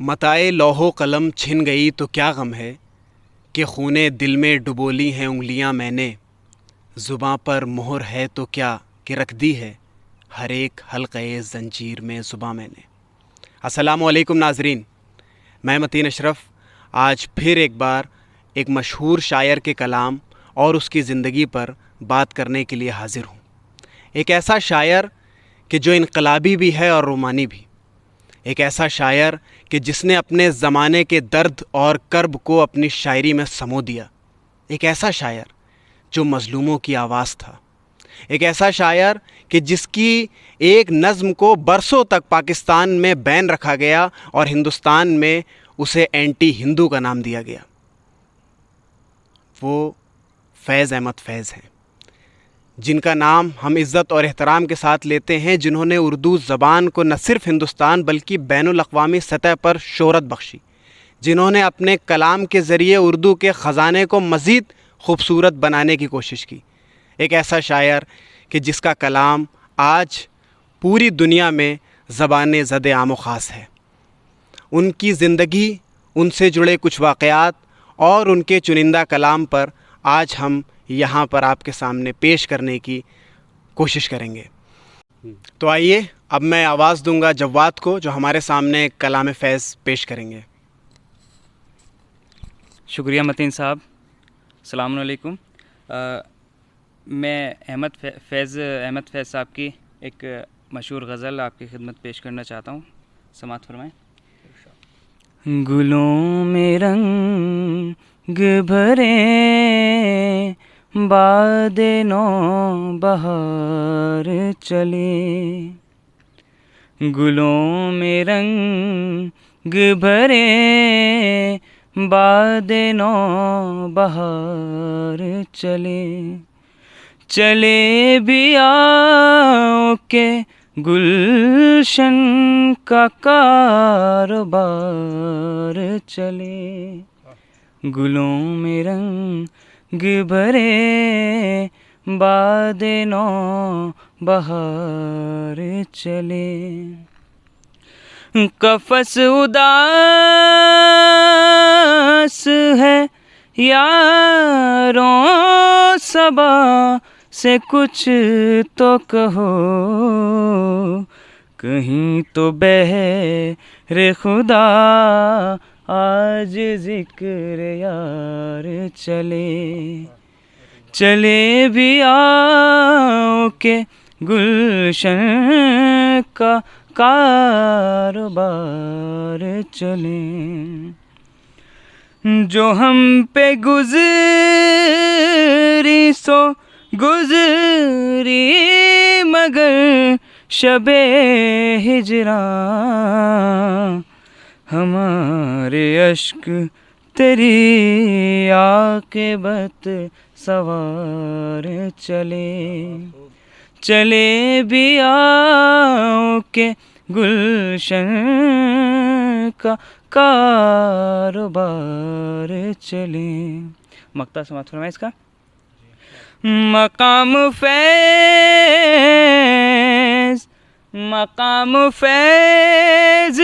متائے لوح و قلم چھن گئی تو کیا غم ہے کہ خونے دل میں ڈبولی ہیں انگلیاں میں نے. زباں پر مہر ہے تو کیا کہ رکھ دی ہے ہر ایک حلقے زنجیر میں زباں میں نے. السلام علیکم ناظرین، میں متین اشرف آج پھر ایک بار ایک مشہور شاعر کے کلام اور اس کی زندگی پر بات کرنے کے لیے حاضر ہوں. ایک ایسا شاعر کہ جو انقلابی بھی ہے اور رومانی بھی. ایک ایسا شاعر کہ جس نے اپنے زمانے کے درد اور کرب کو اپنی شاعری میں سمو دیا. ایک ایسا شاعر جو مظلوموں کی آواز تھا. ایک ایسا شاعر کہ جس کی ایک نظم کو برسوں تک پاکستان میں بین رکھا گیا اور ہندوستان میں اسے اینٹی ہندو کا نام دیا گیا. وہ فیض احمد فیض ہیں، جن کا نام ہم عزت اور احترام کے ساتھ لیتے ہیں، جنہوں نے اردو زبان کو نہ صرف ہندوستان بلکہ بین الاقوامی سطح پر شہرت بخشی، جنہوں نے اپنے کلام کے ذریعے اردو کے خزانے کو مزید خوبصورت بنانے کی کوشش کی. ایک ایسا شاعر کہ جس کا کلام آج پوری دنیا میں زبان زد عام و خاص ہے. ان کی زندگی، ان سے جڑے کچھ واقعات اور ان کے چنندہ کلام پر آج ہم یہاں پر آپ کے سامنے پیش کرنے کی کوشش کریں گے. تو آئیے اب میں آواز دوں گا جواد کو، جو ہمارے سامنے کلام فیض پیش کریں گے. شکریہ متین صاحب. السلام علیکم. میں احمد فیض صاحب کی ایک مشہور غزل آپ کی خدمت پیش کرنا چاہتا ہوں. سماعت فرمائیں. گلوں میں رنگ بھرے باد نو بہار چلے، گلوں میں رنگ بھرے باد نو بہار چلے، چلے بھی آؤ کہ گلشن کا کاروبار چلے، گلوں میں رنگ بھرے باد نو بہار چلے. قفس اداس ہے یاروں صبا سے کچھ تو کہو، کہیں تو بہر خدا آج ذکر یار چلے، چلے بھی آؤ کہ گلشن کا کاروبار چلے. جو ہم پہ گزری سو گزری مگر شب ہجراں، ہمارے اشک تیری عاقبت سوار چلے، چلے بھی آؤ کہ گلشن کا کاروبار چلے. مقطع سماعت فرمائیں اس کا. مقام فیض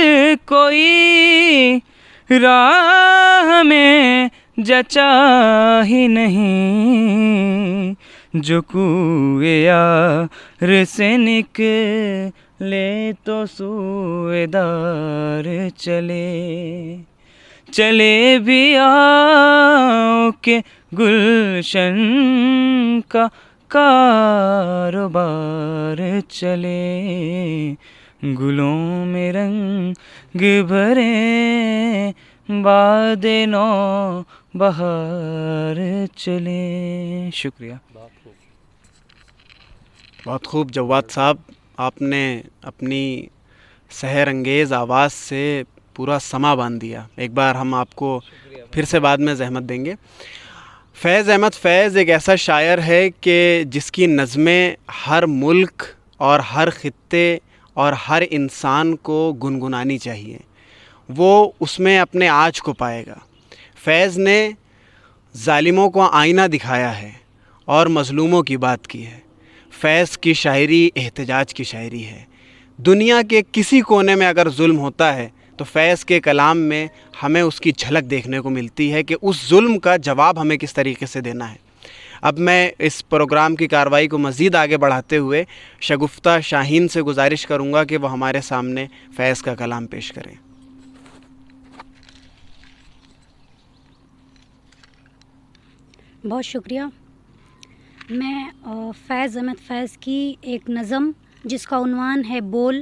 کوئی راہ میں جچا ہی نہیں، جو کوئے یار سے نکلے تو سوئے دار چلے، چلے بھی آؤ کہ گلشن کا کاروبار چلے، گلوں میں رنگ بھرے باد نو بہار چلے. شکریہ. بہت خوب جواد صاحب، آپ نے اپنی سحر انگیز آواز سے پورا سما باندھ دیا. ایک بار ہم آپ کو پھر سے بعد میں زحمت دیں گے. فیض احمد فیض ایک ایسا شاعر ہے کہ جس کی نظمیں ہر ملک اور ہر خطے اور ہر انسان کو گنگنانی چاہیے. وہ اس میں اپنے آج کو پائے گا. فیض نے ظالموں کو آئینہ دکھایا ہے اور مظلوموں کی بات کی ہے. فیض کی شاعری احتجاج کی شاعری ہے. دنیا کے کسی کونے میں اگر ظلم ہوتا ہے تو فیض کے کلام میں ہمیں اس کی جھلک دیکھنے کو ملتی ہے کہ اس ظلم کا جواب ہمیں کس طریقے سے دینا ہے۔ اب میں اس پروگرام کی کارروائی کو مزید آگے بڑھاتے ہوئے شگفتہ شاہین سے گزارش کروں گا کہ وہ ہمارے سامنے فیض کا کلام پیش کریں۔ بہت شکریہ۔ میں فیض احمد فیض کی ایک نظم جس کا عنوان ہے بول،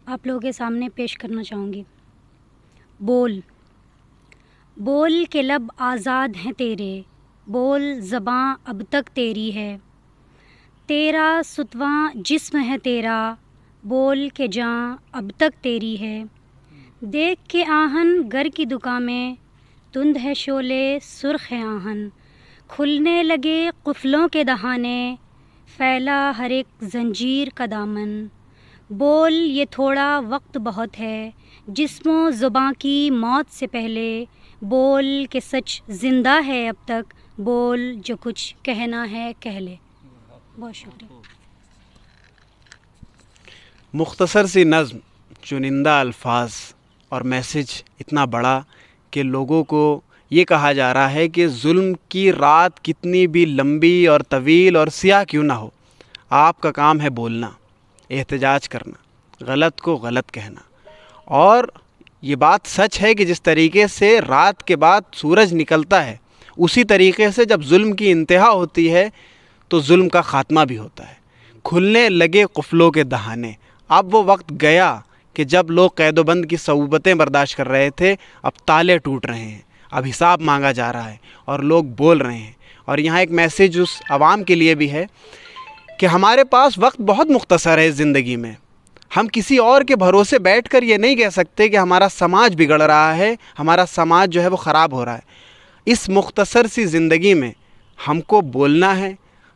آپ لوگوں کے سامنے پیش کرنا چاہوں گی۔ بول، بول کے لب آزاد ہیں تیرے، بول زباں اب تک تیری ہے، تیرا ستواں جسم ہے تیرا، بول کے جاں اب تک تیری ہے، دیکھ کے آہن گر کی دکان میں، تند ہے شعلے سرخ ہے آہن، کھلنے لگے قفلوں کے دہانے، پھیلا ہر ایک زنجیر کا دامن، بول یہ تھوڑا وقت بہت ہے، جسم و زباں کی موت سے پہلے، بول کہ سچ زندہ ہے اب تک، بول جو کچھ کہنا ہے کہہ لے۔ بہت شکریہ۔ مختصر سی نظم، چنندہ الفاظ اور میسج اتنا بڑا کہ لوگوں کو یہ کہا جا رہا ہے کہ ظلم کی رات کتنی بھی لمبی اور طویل اور سیاہ کیوں نہ ہو، آپ کا کام ہے بولنا، احتجاج کرنا، غلط کو غلط کہنا۔ اور یہ بات سچ ہے کہ جس طریقے سے رات کے بعد سورج نکلتا ہے، اسی طریقے سے جب ظلم کی انتہا ہوتی ہے تو ظلم کا خاتمہ بھی ہوتا ہے۔ کھلنے لگے قفلوں کے دہانے، اب وہ وقت گیا کہ جب لوگ قید و بند کی صعوبتیں برداشت کر رہے تھے، اب تالے ٹوٹ رہے ہیں، اب حساب مانگا جا رہا ہے اور لوگ بول رہے ہیں۔ اور یہاں ایک میسیج اس عوام کے لیے بھی ہے کہ ہمارے پاس وقت بہت مختصر ہے اس زندگی میں، ہم کسی اور کے بھروسے بیٹھ کر یہ نہیں کہہ سکتے کہ ہمارا سماج بگڑ رہا ہے، ہمارا سماج جو ہے وہ خراب ہو رہا ہے۔ اس مختصر سی زندگی میں ہم کو بولنا ہے،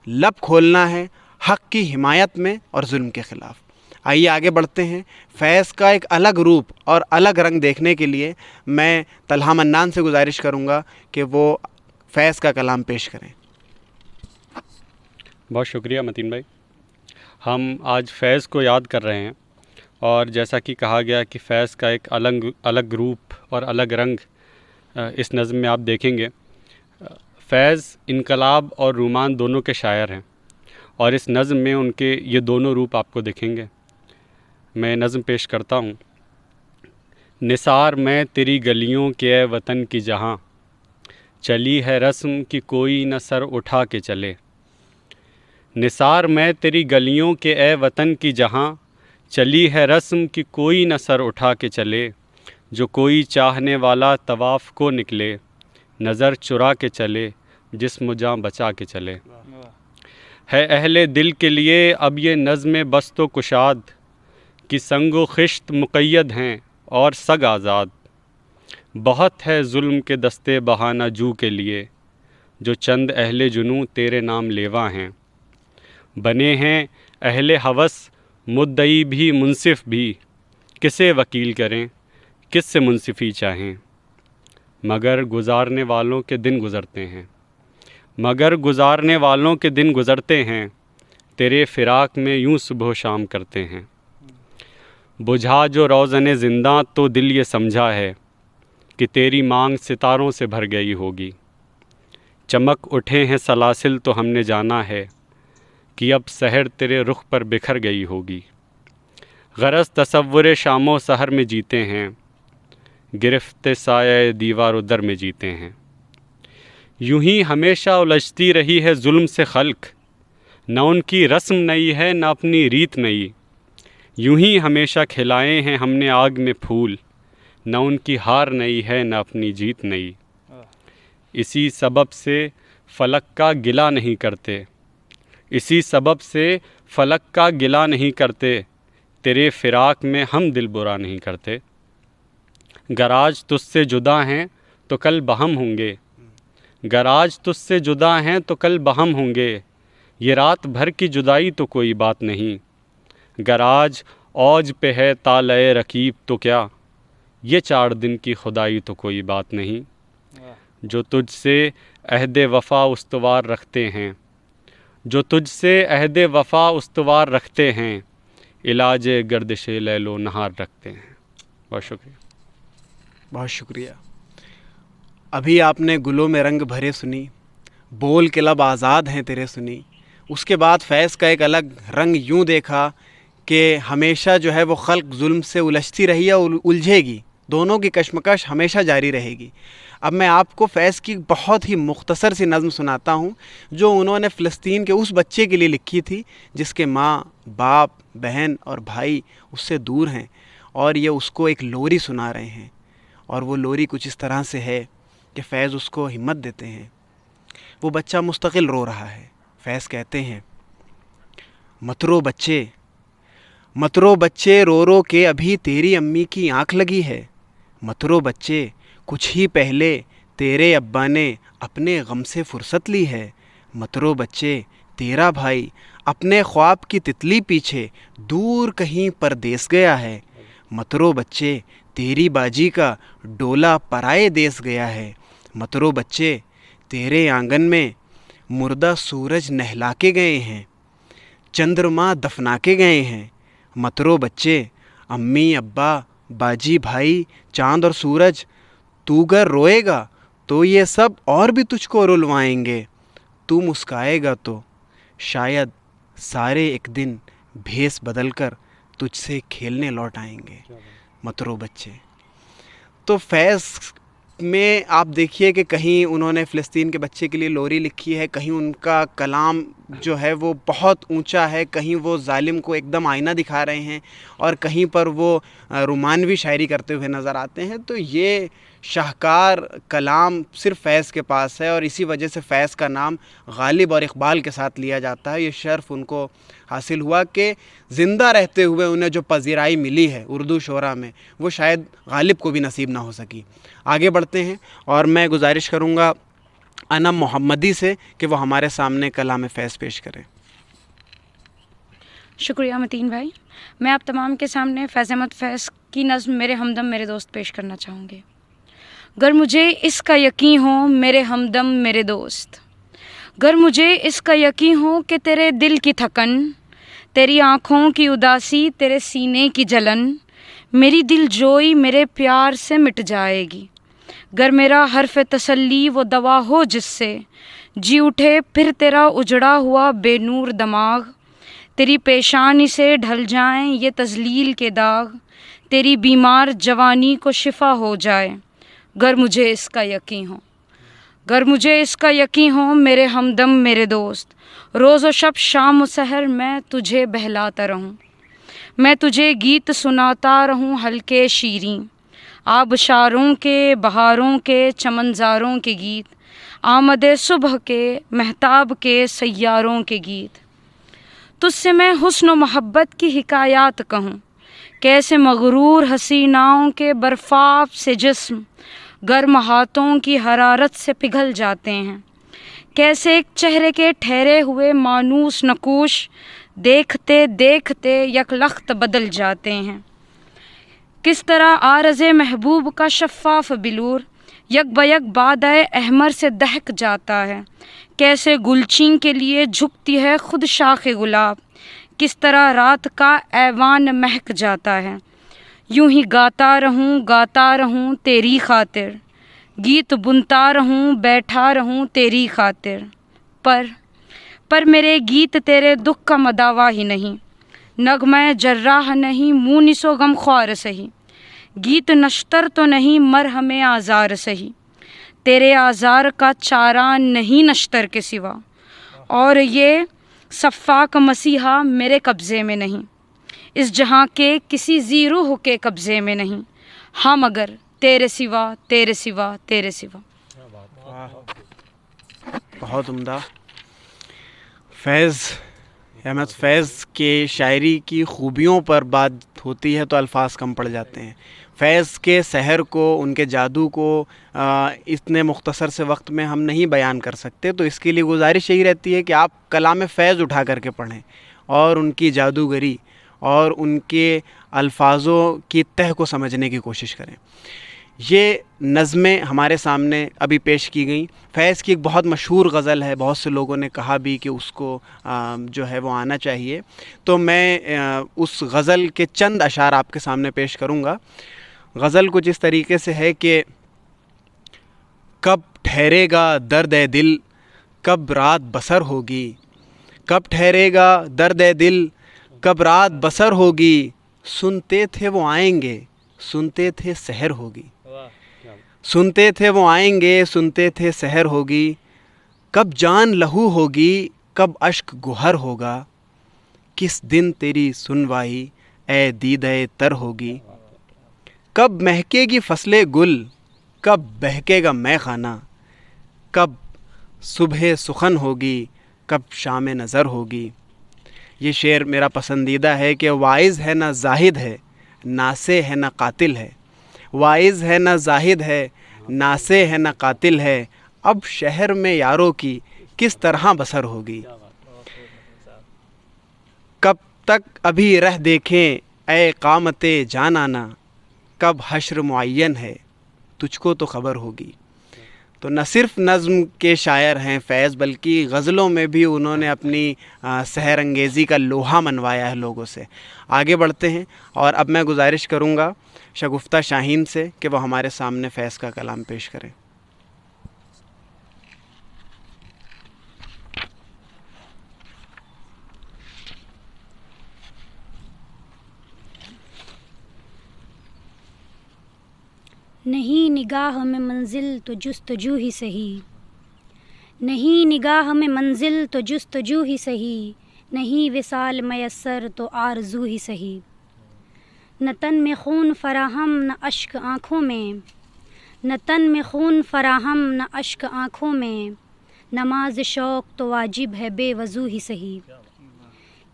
لب کھولنا ہے حق کی حمایت میں اور ظلم کے خلاف۔ آئیے آگے بڑھتے ہیں۔ فیض کا ایک الگ روپ اور الگ رنگ دیکھنے کے لیے میں طلحہ منان سے گزارش کروں گا کہ وہ فیض کا کلام پیش کریں۔ بہت شکریہ متین بھائی۔ ہم آج فیض کو یاد کر رہے ہیں، اور جیسا کہ کہا گیا کہ فیض کا ایک الگ روپ اور الگ رنگ اس نظم میں آپ دیکھیں گے۔ فیض انقلاب اور رومان دونوں کے شاعر ہیں، اور اس نظم میں ان کے یہ دونوں روپ آپ کو دکھیں گے۔ میں نظم پیش کرتا ہوں۔ نثار میں تیری گلیوں کے اے وطن کی جہاں، چلی ہے رسم کہ کوئی نہ سر اٹھا کے چلے۔ نثار میں تیری گلیوں کے اے وطن کی جہاں، چلی ہے رسم کہ کوئی نہ سر اٹھا کے چلے، جو کوئی چاہنے والا طواف کو نکلے، نظر چرا کے چلے، جسم جاں بچا کے چلے۔ ہے اہل دل کے لیے اب یہ نظم بست و کشاد، کہ سنگ و خشت مقید ہیں اور سگ آزاد۔ بہت ہے ظلم کے دستے بہانہ جو کے لیے، جو چند اہل جنوں تیرے نام لیوا ہیں۔ بنے ہیں اہل ہوس مدعی بھی منصف بھی، کسے وکیل کریں کس سے منصفی چاہیں۔ مگر گزارنے والوں کے دن گزرتے ہیں، مگر گزارنے والوں کے دن گزرتے ہیں، تیرے فراق میں یوں صبح و شام کرتے ہیں۔ بجھا جو روزن زنداں تو دل یہ سمجھا ہے، کہ تیری مانگ ستاروں سے بھر گئی ہوگی۔ چمک اٹھے ہیں سلاسل تو ہم نے جانا ہے، کہ اب سحر تیرے رخ پر بکھر گئی ہوگی۔ غرض تصور شام و سحر میں جیتے ہیں، گرفت سایہ دیوار و در میں جیتے ہیں۔ یوں ہی ہمیشہ الجھتی رہی ہے ظلم سے خلق، نہ ان کی رسم نئی ہے نہ اپنی ریت نئی۔ یوں ہی ہمیشہ کھلائے ہیں ہم نے آگ میں پھول، نہ ان کی ہار نئی ہے نہ اپنی جیت نئی۔ اسی سبب سے فلک کا گلہ نہیں کرتے، اسی سبب سے فلک کا گلہ نہیں کرتے، تیرے فراق میں ہم دل برا نہیں کرتے۔ گر آج تجھ سے جدا ہیں تو کل بہم ہوں گے، گر آج تجھ سے جدا ہیں تو کل بہم ہوں گے، یہ رات بھر کی جدائی تو کوئی بات نہیں۔ گر آج اوج پہ ہے طالع رقیب تو کیا، یہ 4 دن کی خدائی تو کوئی بات نہیں۔ جو تجھ سے عہد وفا استوار رکھتے ہیں، جو تجھ سے عہد وفا استوار رکھتے ہیں، علاج گردش لیل و نہار رکھتے ہیں۔ بہت شکریہ۔ بہت شکریہ. ابھی آپ نے گلوں میں رنگ بھرے سنی، بول کے لب آزاد ہیں تیرے سنی. اس کے بعد فیض کا ایک الگ رنگ یوں دیکھا کہ ہمیشہ جو ہے وہ خلق ظلم سے الجھتی رہی ہے اور الجھے گی، دونوں کی کشمکش ہمیشہ جاری رہے گی. اب میں آپ کو فیض کی بہت ہی مختصر سی نظم سناتا ہوں جو انہوں نے فلسطین کے اس بچے کے لیے لکھی تھی جس کے ماں، باپ، بہن اور بھائی اس سے دور ہیں، اور یہ اس کو ایک لوری سنا رہے ہیں. اور وہ لوری کچھ اس طرح سے ہے کہ فیض اس کو ہمت دیتے ہیں. وہ بچہ مستقل رو رہا ہے. فیض کہتے ہیں، مت رو بچے، مت رو بچے، رو رو کے ابھی تیری امی کی آنکھ لگی ہے. مت رو بچے، کچھ ہی پہلے تیرے ابا نے اپنے غم سے فرصت لی ہے. مت رو بچے، تیرا بھائی اپنے خواب کی تتلی پیچھے دور کہیں پردیس گیا ہے. مت رو بچے، تیری باجی کا ڈولا پرائے دیس گیا ہے. مت رو بچے، تیرے آنگن میں مردہ سورج نہلا کے گئے ہیں، چندرما دفنا کے گئے ہیں. مت رو بچے، امی، ابا، باجی، بھائی، چاند اور سورج، تو گر روئے گا تو یہ سب اور بھی تجھ کو رلوائیں گے. تو مسکائے گا تو شاید سارے ایک دن بھیس بدل کر تجھ سے کھیلنے لوٹ آئیں گے. مت رو بچے. تو فیض میں آپ دیکھیے کہ کہیں انہوں نے فلسطین کے بچے کے لیے لوری لکھی ہے، کہیں ان کا کلام جو ہے وہ بہت اونچا ہے، کہیں وہ ظالم کو ایک دم آئینہ دکھا رہے ہیں، اور کہیں پر وہ رومانوی شاعری کرتے ہوئے نظر آتے ہیں. تو یہ شاہکار کلام صرف فیض کے پاس ہے، اور اسی وجہ سے فیض کا نام غالب اور اقبال کے ساتھ لیا جاتا ہے. یہ شرف ان کو حاصل ہوا کہ زندہ رہتے ہوئے انہیں جو پذیرائی ملی ہے اردو شعراء میں وہ شاید غالب کو بھی نصیب نہ ہو سکی. آگے بڑھتے ہیں، اور میں گزارش کروں گا انم محمدی سے کہ وہ ہمارے سامنے کلام فیض پیش کریں. شکریہ متین بھائی. میں آپ تمام کے سامنے فیض احمد فیض کی نظم میرے ہمدم میرے دوست پیش کرنا چاہوں گی. گر مجھے اس کا یقین ہو میرے ہمدم میرے دوست، گر مجھے اس کا یقین ہو کہ تیرے دل کی تھکن، تیری آنکھوں کی اداسی، تیرے سینے کی جلن، میری دل جوئی میرے پیار سے مٹ جائے گی. گر میرا حرف تسلی وہ دوا ہو جس سے جی اٹھے پھر تیرا اجڑا ہوا بے نور دماغ، تیری پیشانی سے ڈھل جائیں یہ تذلیل کے داغ، تیری بیمار جوانی کو شفا ہو جائے. گر مجھے اس کا یقین ہو، گر مجھے اس کا یقین ہو میرے ہمدم میرے دوست، روز و شب شام و سحر میں تجھے بہلاتا رہوں، میں تجھے گیت سناتا رہوں ہلکے شیریں، آبشاروں کے، بہاروں کے، چمنزاروں کے گیت، آمد صبح کے، مہتاب کے، سیاروں کے گیت. تجھ سے میں حسن و محبت کی حکایات کہوں، کیسے مغرور حسیناؤں کے برفاب سے جسم گرم ہاتھوں کی حرارت سے پگھل جاتے ہیں، کیسے ایک چہرے کے ٹھہرے ہوئے مانوس نقوش دیکھتے دیکھتے یک لخت بدل جاتے ہیں، کس طرح عارض محبوب کا شفاف بلور یک بیک بادۂ احمر سے دہک جاتا ہے، کیسے گلچین کے لیے جھکتی ہے خود شاخ گلاب، کس طرح رات کا ایوان مہک جاتا ہے. یوں ہی گاتا رہوں تیری خاطر، گیت بنتا رہوں بیٹھا رہوں تیری خاطر، پر میرے گیت تیرے دکھ کا مداوا ہی نہیں، نغمہ جراح نہیں مونس و غم خوار سہی، گیت نشتر تو نہیں مرہم آزار سہی، تیرے آزار کا چارہ نہیں نشتر کے سوا، اور یہ صفاک مسیحا میرے قبضے میں نہیں، اس جہاں کے کسی ذی روح کے قبضے میں نہیں، ہاں مگر تیرے سوا تیرے سوا تیرے سوا. بہت عمدہ. فیض احمد فیض کے شاعری کی خوبیوں پر بات ہوتی ہے تو الفاظ کم پڑ جاتے ہیں. فیض کے سحر کو، ان کے جادو کو اتنے مختصر سے وقت میں ہم نہیں بیان کر سکتے، تو اس کے لیے گزارش یہی رہتی ہے کہ آپ کلام فیض اٹھا کر کے پڑھیں اور ان کی جادوگری اور ان کے الفاظوں کی تہ کو سمجھنے کی کوشش کریں. یہ نظمیں ہمارے سامنے ابھی پیش کی گئیں. فیض کی ایک بہت مشہور غزل ہے، بہت سے لوگوں نے کہا بھی کہ اس کو جو ہے وہ آنا چاہیے، تو میں اس غزل کے چند اشعار آپ کے سامنے پیش کروں گا. غزل کچھ اس طریقے سے ہے کہ کب ٹھہرے گا درد دل، کب رات بسر ہوگی، کب ٹھہرے گا درد دل، کب رات بسر ہوگی، سنتے تھے وہ آئیں گے، سنتے تھے سحر ہوگی، سنتے تھے وہ آئیں گے، سنتے تھے سحر ہوگی، کب جان لہو ہوگی، کب اشک گہر ہوگا، کس دن تیری سنوائی اے دیدہ تر ہوگی، کب مہکے گی فصل گل، کب بہکے گا مے خانہ، کب صبح سخن ہوگی، کب شام نظر ہوگی۔ یہ شعر میرا پسندیدہ ہے کہ واعظ ہے نہ زاہد ہے، ناسے ہے نہ قاتل ہے، واعظ ہے نہ زاہد ہے، ناسے ہے نہ قاتل ہے، اب شہر میں یاروں کی کس طرح بسر ہوگی، کب تک ابھی رہ دیکھیں اے قامت جان آنا، کب حشر معین ہے تجھ کو تو خبر ہوگی۔ تو نہ صرف نظم کے شاعر ہیں فیض، بلکہ غزلوں میں بھی انہوں نے اپنی سحر انگیزی کا لوہا منوایا ہے لوگوں سے۔ آگے بڑھتے ہیں، اور اب میں گزارش کروں گا شگفتہ شاہین سے کہ وہ ہمارے سامنے فیض کا کلام پیش کریں۔ نہیں نگاہ میں منزل تو جستجو ہی سہی، نہیں نگاہ میں منزل تو جستجو ہی سہی، نہیں وصال میسر تو آرزو ہی سہی، نہ تن میں خون فراہم نہ اشک آنکھوں میں، نہ تن میں خون فراہم نہ اشک آنکھوں میں، نماز شوق تو واجب ہے بے وضو ہی سہی،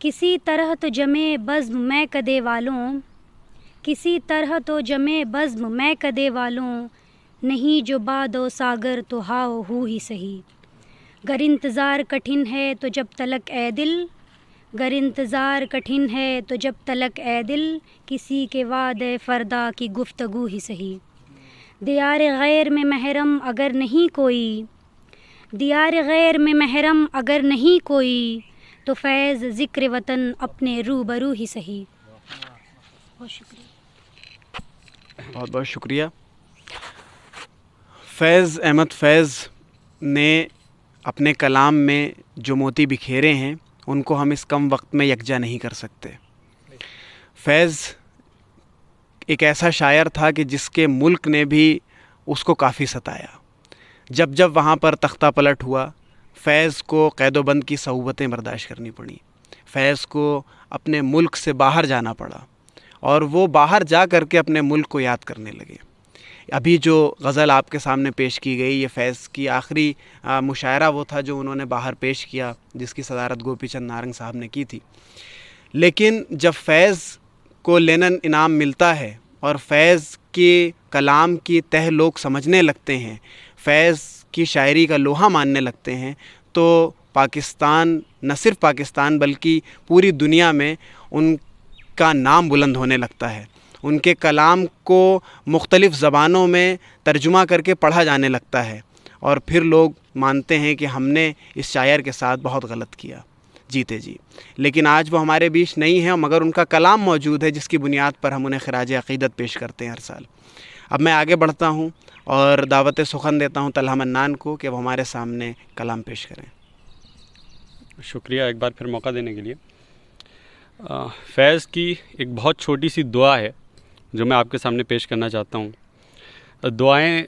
کسی طرح تو جمے بزم میں کدے والوں، کسی طرح تو جمے بزم میں کدے والوں، نہیں جو باد و ساگر تو ہاؤ ہو ہی سہی، گر انتظار کٹھن ہے تو جب تلک اے دل، گر انتظار کٹھن ہے تو جب تلک اے دل، کسی کے وعدے فردا کی گفتگو ہی سہی، دیار غیر میں محرم اگر نہیں کوئی، دیار غیر میں محرم اگر نہیں کوئی، تو فیض ذکر وطن اپنے روبرو ہی سہی۔ بہت شکریہ۔ بہت بہت شکریہ۔ فیض احمد فیض نے اپنے کلام میں جو موتی بکھیرے ہیں ان کو ہم اس کم وقت میں یکجا نہیں کر سکتے۔ فیض ایک ایسا شاعر تھا کہ جس کے ملک نے بھی اس کو کافی ستایا۔ جب جب وہاں پر تختہ پلٹ ہوا، فیض کو قید و بند کی صعوبتیں برداشت کرنی پڑیں، فیض کو اپنے ملک سے باہر جانا پڑا، اور وہ باہر جا کر کے اپنے ملک کو یاد کرنے لگے۔ ابھی جو غزل آپ کے سامنے پیش کی گئی، یہ فیض کی آخری مشاعرہ وہ تھا جو انہوں نے باہر پیش کیا، جس کی صدارت گوپی چند نارنگ صاحب نے کی تھی۔ لیکن جب فیض کو لینن انعام ملتا ہے اور فیض کے کلام کی تہ لوگ سمجھنے لگتے ہیں، فیض کی شاعری کا لوہا ماننے لگتے ہیں، تو پاکستان، نہ صرف پاکستان بلکہ پوری دنیا میں ان کا نام بلند ہونے لگتا ہے، ان کے کلام کو مختلف زبانوں میں ترجمہ کر کے پڑھا جانے لگتا ہے، اور پھر لوگ مانتے ہیں کہ ہم نے اس شاعر کے ساتھ بہت غلط کیا۔ جیتے جی، لیکن آج وہ ہمارے بیچ نہیں ہیں، مگر ان کا کلام موجود ہے جس کی بنیاد پر ہم انہیں خراج عقیدت پیش کرتے ہیں ہر سال۔ اب میں آگے بڑھتا ہوں اور دعوت سخن دیتا ہوں طلحہ منان کو کہ وہ ہمارے سامنے کلام پیش کریں۔ شکریہ ایک بار پھر موقع دینے کے لیے۔ فیض کی ایک بہت چھوٹی سی دعا ہے جو میں آپ کے سامنے پیش کرنا چاہتا ہوں۔ دعائیں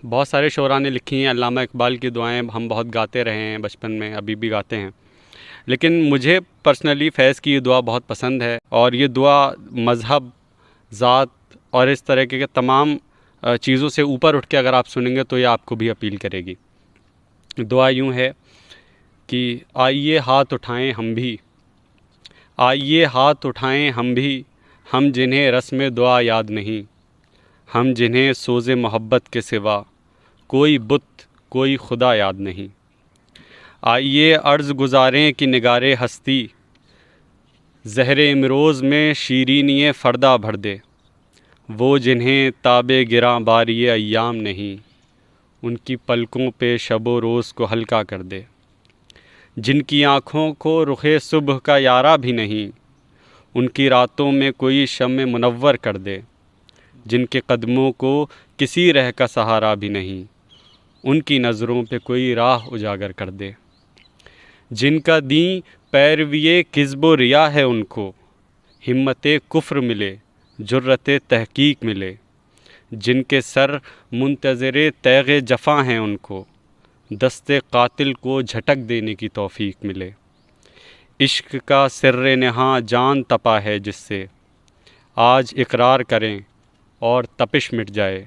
بہت سارے شعراء نے لکھی ہیں، علامہ اقبال کی دعائیں ہم بہت گاتے رہے ہیں بچپن میں، ابھی بھی گاتے ہیں، لیکن مجھے پرسنلی فیض کی یہ دعا بہت پسند ہے، اور یہ دعا مذہب، ذات اور اس طرح کے تمام چیزوں سے اوپر اٹھ کے اگر آپ سنیں گے تو یہ آپ کو بھی اپیل کرے گی۔ دعا یوں ہے کہ آئیے ہاتھ اٹھائیں ہم بھی، آئیے ہاتھ اٹھائیں ہم بھی، ہم جنہیں رسم دعا یاد نہیں، ہم جنہیں سوز محبت کے سوا کوئی بت کوئی خدا یاد نہیں۔ آئیے عرض گزاریں کہ نگار ہستی، زہر امروز میں شیرینی فردا بھر دے، وہ جنہیں تاب گراں باری ایام نہیں، ان کی پلکوں پہ شب و روز کو ہلکا کر دے، جن کی آنکھوں کو رخ صبح کا یارہ بھی نہیں، ان کی راتوں میں کوئی شمع منور کر دے، جن کے قدموں کو کسی رہ کا سہارا بھی نہیں، ان کی نظروں پہ کوئی راہ اجاگر کر دے۔ جن کا دین پیروی کذب و ریا ہے، ان کو ہمت کفر ملے، جرت تحقیق ملے۔ جن کے سر منتظر تیغ جفا ہیں، ان کو دست قاتل کو جھٹک دینے کی توفیق ملے۔ عشق کا سر نہاں جان تپا ہے جس سے، آج اقرار کریں اور تپش مٹ جائے۔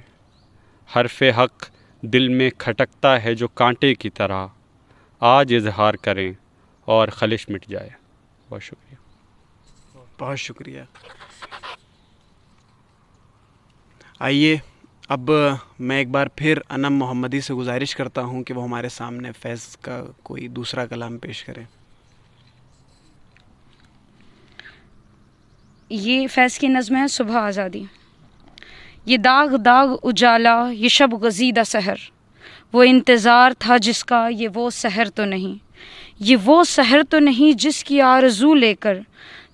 حرف حق دل میں کھٹکتا ہے جو کانٹے کی طرح، آج اظہار کریں اور خلش مٹ جائے۔ بہت شکریہ۔ بہت شکریہ۔ آئیے اب میں ایک بار پھر انم محمدی سے گزارش کرتا ہوں کہ وہ ہمارے سامنے فیض کا کوئی دوسرا کلام پیش کریں۔ یہ فیض کی نظم ہے صبح آزادی۔ یہ داغ داغ اجالا، یہ شب غزیدہ سحر، وہ انتظار تھا جس کا، یہ وہ سحر تو نہیں، یہ وہ سحر تو نہیں جس کی آرزو لے کر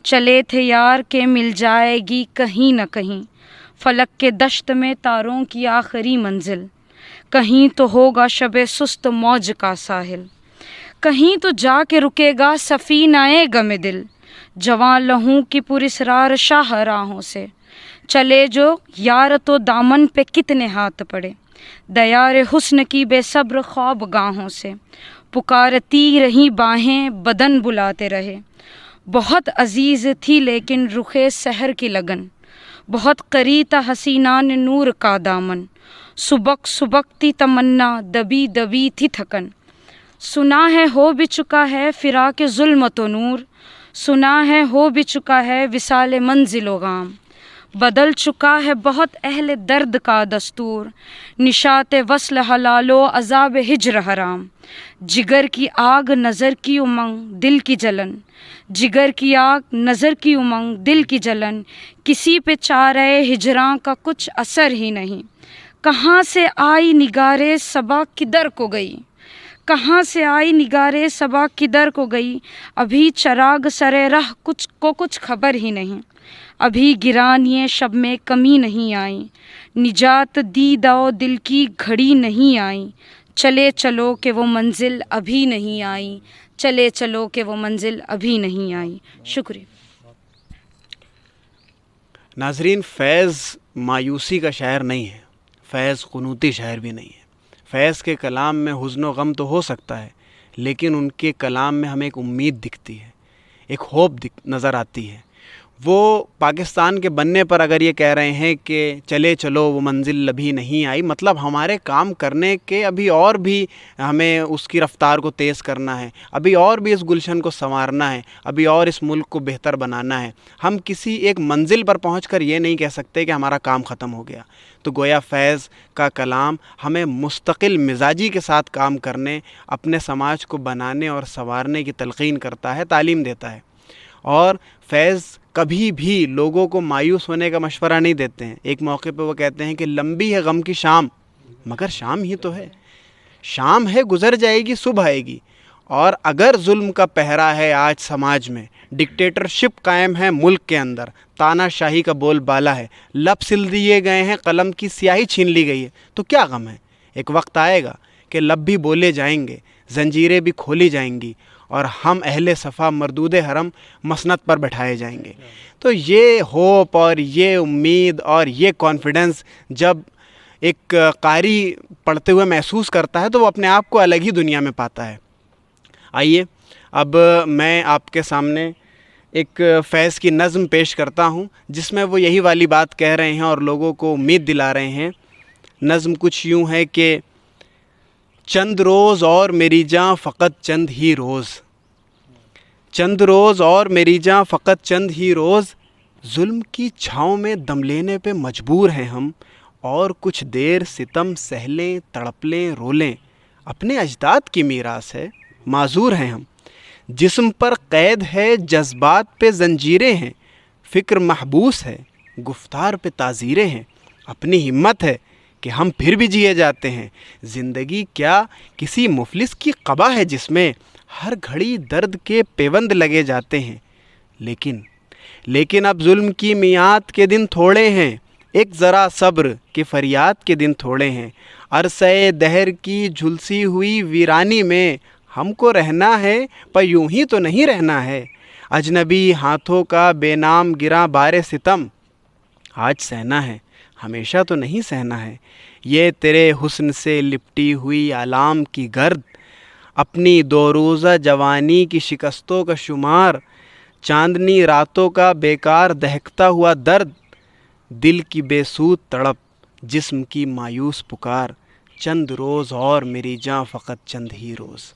چلے تھے یار کہ مل جائے گی کہیں نہ کہیں۔ فلک کے دشت میں تاروں کی آخری منزل، کہیں تو ہوگا شب سست موج کا ساحل، کہیں تو جا کے رکے گا سفینہ غم دل، جوان لہوں کی پراسرار شاہ راہوں سے چلے جو یار تو دامن پہ کتنے ہاتھ پڑے، دیار حسن کی بے صبر خواب گاہوں سے پکارتی رہی باہیں بدن بلاتے رہے۔ بہت عزیز تھی لیکن رخے سحر کی لگن، بہت قریب تھا حسینان نور کا دامن، سبک سبکتی تمنا دبی دبی تھی تھکن، سنا ہے ہو بھی چکا ہے فراق ظلمت و نور، سنا ہے ہو بھی چکا ہے وصال منزل و غام، بدل چکا ہے بہت اہل درد کا دستور، نشاط وصل حلال و عذاب ہجر حرام، جگر کی آگ نظر کی امنگ دل کی جلن، جگر کی آگ نظر کی امنگ دل کی جلن، کسی پہ چارہ ہجراں کا کچھ اثر ہی نہیں، کہاں سے آئی نگارے صبا کدھر کو گئی، کہاں سے آئی نگارے صبا کدھر کو گئی، ابھی چراغ سرے راہ کچھ خبر ہی نہیں، ابھی گرانیے شب میں کمی نہیں آئی، نجات دیدہ و دل کی گھڑی نہیں آئی، چلے چلو کہ وہ منزل ابھی نہیں آئی، چلے چلو کہ وہ منزل ابھی نہیں آئی۔ شکریہ۔ ناظرین، فیض مایوسی کا شاعر نہیں ہے، فیض قنوتی شاعر بھی نہیں ہے۔ فیض کے کلام میں حزن و غم تو ہو سکتا ہے، لیکن ان کے کلام میں ہمیں ایک امید دکھتی ہے، ایک ہوپ نظر آتی ہے۔ وہ پاکستان کے بننے پر اگر یہ کہہ رہے ہیں کہ چلے چلو وہ منزل ابھی نہیں آئی، مطلب ہمارے کام کرنے کے ابھی اور بھی ہمیں اس کی رفتار کو تیز کرنا ہے، ابھی اور بھی اس گلشن کو سنوارنا ہے، ابھی اور اس ملک کو بہتر بنانا ہے۔ ہم کسی ایک منزل پر پہنچ کر یہ نہیں کہہ سکتے کہ ہمارا کام ختم ہو گیا۔ تو گویا فیض کا کلام ہمیں مستقل مزاجی کے ساتھ کام کرنے، اپنے سماج کو بنانے اور سنوارنے کی تلقین کرتا ہے، تعلیم دیتا ہے۔ اور فیض کبھی بھی لوگوں کو مایوس ہونے کا مشورہ نہیں دیتے ہیں۔ ایک موقع پہ وہ کہتے ہیں کہ لمبی ہے غم کی شام، مگر شام ہی تو ہے، شام ہے گزر جائے گی صبح آئے گی۔ اور اگر ظلم کا پہرا ہے آج سماج میں، ڈکٹیٹرشپ قائم ہے ملک کے اندر، تانا شاہی کا بول بالا ہے، لب سل دیے گئے ہیں، قلم کی سیاہی چھین لی گئی ہے، تو کیا غم ہے؟ ایک وقت آئے گا کہ لب بھی بولے جائیں گے، زنجیریں بھی کھولی جائیں گی، اور ہم اہل صفا مردود حرم مسند پر بٹھائے جائیں گے۔ تو یہ ہوپ اور یہ امید اور یہ کانفیڈنس جب ایک قاری پڑھتے ہوئے محسوس کرتا ہے تو وہ اپنے آپ کو الگ ہی دنیا میں پاتا ہے۔ آئیے اب میں آپ کے سامنے ایک فیض کی نظم پیش کرتا ہوں جس میں وہ یہی والی بات کہہ رہے ہیں اور لوگوں کو امید دلا رہے ہیں۔ نظم کچھ یوں ہے کہ چند روز اور میری جاں فقط چند ہی روز، چند روز اور میری جاں فقط چند ہی روز، ظلم کی چھاؤں میں دم لینے پہ مجبور ہیں ہم، اور کچھ دیر ستم سہ لیں تڑپ لیں رو لیں، اپنے اجداد کی میراث ہے معذور ہیں ہم، جسم پر قید ہے جذبات پہ زنجیریں ہیں، فکر محبوس ہے گفتار پہ تعزیریں ہیں، اپنی ہمت ہے کہ ہم پھر بھی جیے جاتے ہیں، زندگی کیا کسی مفلس کی قبا ہے جس میں ہر گھڑی درد کے پیوند لگے جاتے ہیں، لیکن اب ظلم کی میعاد کے دن تھوڑے ہیں، ایک ذرا صبر کہ فریاد کے دن تھوڑے ہیں، عرصۂ دہر کی جھلسی ہوئی ویرانی میں ہم کو رہنا ہے پر یوں ہی تو نہیں رہنا ہے، اجنبی ہاتھوں کا بے نام گراں بار ستم آج سہنا ہے، ہمیشہ تو نہیں سہنا ہے، یہ تیرے حسن سے لپٹی ہوئی آلام کی گرد، اپنی دو روزہ جوانی کی شکستوں کا شمار، چاندنی راتوں کا بیکار دہکتا ہوا درد، دل کی بے سود تڑپ، جسم کی مایوس پکار، چند روز اور میری جاں فقط چند ہی روز۔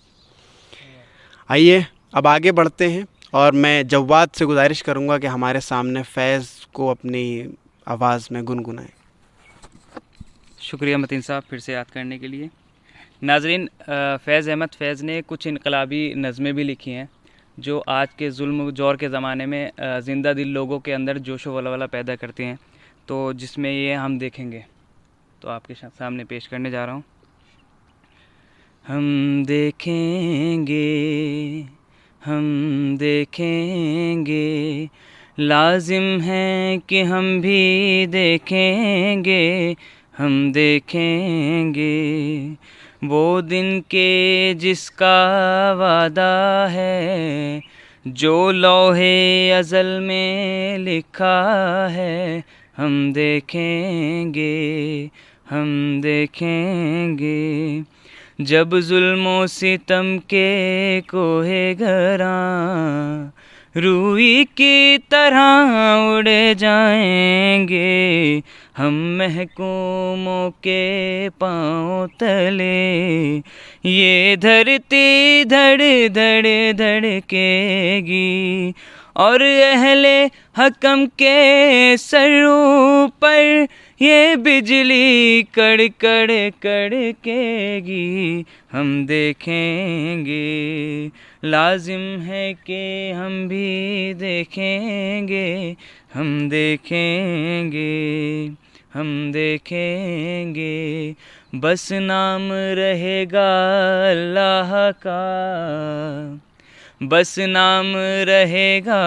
آئیے اب آگے بڑھتے ہیں، اور میں جواد سے گزارش کروں گا کہ ہمارے سامنے فیض کو اپنی آواز میں گنگنائیں۔ شکریہ متین صاحب پھر سے یاد کرنے کے لیے۔ ناظرین، فیض احمد فیض نے کچھ انقلابی نظمیں بھی لکھی ہیں جو آج کے ظلم و جور کے زمانے میں زندہ دل لوگوں کے اندر جوش و ولولہ پیدا کرتے ہیں، تو جس میں یہ ہم دیکھیں گے، تو آپ کے سامنے پیش کرنے جا رہا ہوں۔ ہم دیکھیں گے، ہم دیکھیں گے، لازم ہے کہ ہم بھی دیکھیں گے، ہم دیکھیں گے وہ دن کے جس کا وعدہ ہے، جو لوحے ازل میں لکھا ہے، ہم دیکھیں گے، ہم دیکھیں گے جب ظلم و ستم کے کوہ گراں روئی کی طرح اڑے جائیں گے، ہم محکوموں کے پاؤں تلے یہ دھرتی دھڑ دھڑ دھڑکے گی، اور اہل حکم کے سروں پر یہ بجلی کڑ کڑ کڑکے گی، ہم دیکھیں گے، لازم ہے کہ ہم بھی دیکھیں گے، ہم دیکھیں گے، ہم دیکھیں گے بس نام رہے گا اللہ کا، بس نام رہے گا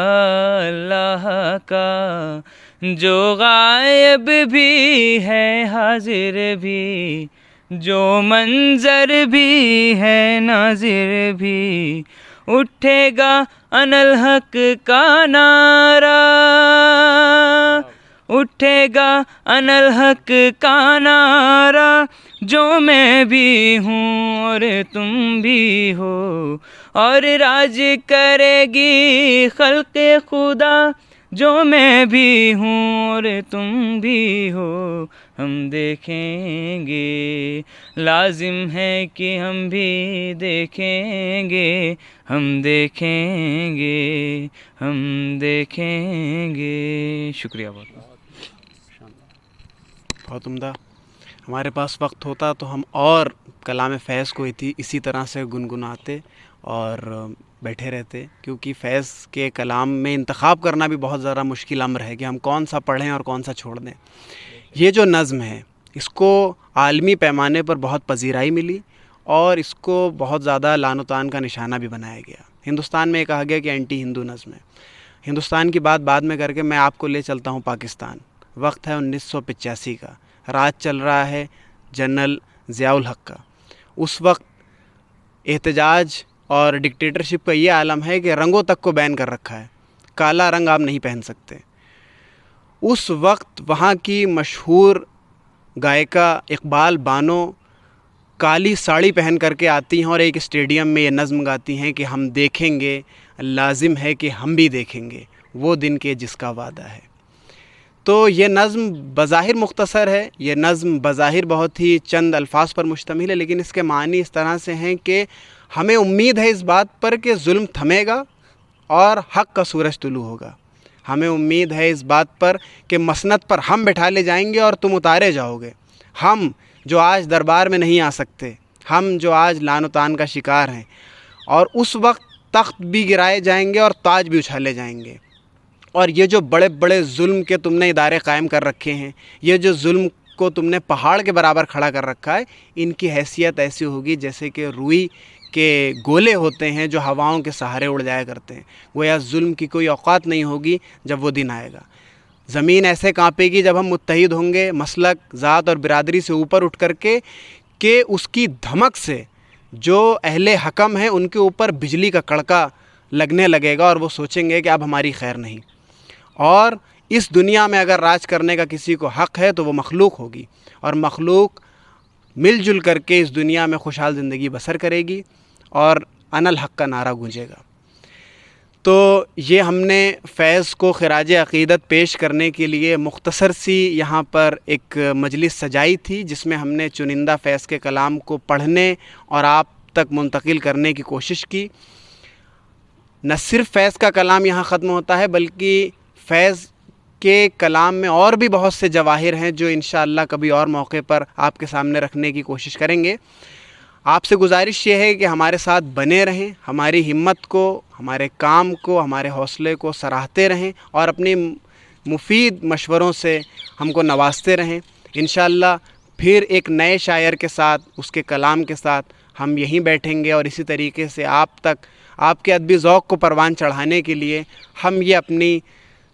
اللہ کا، جو غائب بھی ہے حاضر بھی، جو منظر بھی ہے ناظر بھی، اٹھے گا انالحق کا نعرہ، اٹھے گا انالحق کا نعرہ، جو میں بھی ہوں اور تم بھی ہو، اور راج کرے گی خلق خدا، جو میں بھی ہوں اور تم بھی ہو، ہم دیکھیں گے، لازم ہے کہ ہم بھی دیکھیں گے، ہم دیکھیں گے، ہم دیکھیں گے۔ شکریہ بہت بہت۔ بہت عمدہ۔ ہمارے پاس وقت ہوتا تو ہم اور کلام فیض کو اسی طرح سے گنگناتے اور بیٹھے رہتے، کیونکہ فیض کے کلام میں انتخاب کرنا بھی بہت ذرا مشکل امر ہے کہ ہم کون سا پڑھیں اور کون سا چھوڑ دیں۔ یہ جو نظم ہے اس کو عالمی پیمانے پر بہت پذیرائی ملی، اور اس کو بہت زیادہ لعن و طعن کا نشانہ بھی بنایا گیا۔ ہندوستان میں یہ کہا گیا کہ اینٹی ہندو نظم ہے۔ ہندوستان کی بات بعد میں کر کے میں آپ کو لے چلتا ہوں پاکستان۔ وقت ہے 1985 کا، راج چل رہا ہے جنرل ضیاء الحق کا۔ اس وقت احتجاج اور ڈکٹیٹرشپ کا یہ عالم ہے کہ رنگوں تک کو بین کر رکھا ہے، کالا رنگ آپ نہیں پہن سکتے۔ اس وقت وہاں کی مشہور گائکہ اقبال بانو کالی ساڑی پہن کر کے آتی ہیں اور ایک اسٹیڈیم میں یہ نظم گاتی ہیں کہ ہم دیکھیں گے، لازم ہے کہ ہم بھی دیکھیں گے وہ دن کے جس کا وعدہ ہے۔ تو یہ نظم بظاہر مختصر ہے، یہ نظم بظاہر بہت ہی چند الفاظ پر مشتمل ہے، لیکن اس کے معنی اس طرح سے ہیں کہ ہمیں امید ہے اس بات پر کہ ظلم تھمے گا اور حق کا سورج طلوع ہوگا۔ ہمیں امید ہے اس بات پر کہ مسند پر ہم بٹھا لے جائیں گے اور تم اتارے جاؤ گے۔ ہم جو آج دربار میں نہیں آ سکتے، ہم جو آج لعن و طعن کا شکار ہیں، اور اس وقت تخت بھی گرائے جائیں گے اور تاج بھی اچھالے جائیں گے۔ اور یہ جو بڑے بڑے ظلم کے تم نے ادارے قائم کر رکھے ہیں، یہ جو ظلم کو تم نے پہاڑ کے برابر کھڑا کر رکھا ہے، ان کی حیثیت ایسی ہوگی جیسے کہ روئی کے گولے ہوتے ہیں جو ہواؤں کے سہارے اڑ جایا کرتے ہیں۔ گویا ظلم کی کوئی اوقات نہیں ہوگی جب وہ دن آئے گا۔ زمین ایسے کانپے گی جب ہم متحد ہوں گے مسلک، ذات اور برادری سے اوپر اٹھ کر کے، کہ اس کی دھمک سے جو اہل حکم ہیں ان کے اوپر بجلی کا کڑکا لگنے لگے گا اور وہ سوچیں گے کہ اب ہماری خیر نہیں. اور اس دنیا میں اگر راج کرنے کا کسی کو حق ہے تو وہ مخلوق ہوگی، اور مخلوق مل جل کر کے اس دنیا میں خوشحال زندگی بسر کرے گی اور انا الحق کا نعرہ گونجے گا. تو یہ ہم نے فیض کو خراج عقیدت پیش کرنے کے لیے مختصر سی یہاں پر ایک مجلس سجائی تھی، جس میں ہم نے چنندہ فیض کے کلام کو پڑھنے اور آپ تک منتقل کرنے کی کوشش کی. نہ صرف فیض کا کلام یہاں ختم ہوتا ہے، بلکہ فیض کے کلام میں اور بھی بہت سے جواہر ہیں جو انشاءاللہ کبھی اور موقع پر آپ کے سامنے رکھنے کی کوشش کریں گے. آپ سے گزارش یہ ہے کہ ہمارے ساتھ بنے رہیں، ہماری ہمت کو، ہمارے کام کو، ہمارے حوصلے کو سراہتے رہیں اور اپنی مفید مشوروں سے ہم کو نوازتے رہیں. انشاءاللہ پھر ایک نئے شاعر کے ساتھ، اس کے کلام کے ساتھ ہم یہیں بیٹھیں گے، اور اسی طریقے سے آپ تک آپ کے ادبی ذوق کو پروان چڑھانے کے لیے ہم یہ اپنی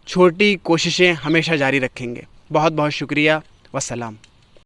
چھوٹی کوششیں ہمیشہ جاری رکھیں گے. بہت بہت شکریہ. والسلام.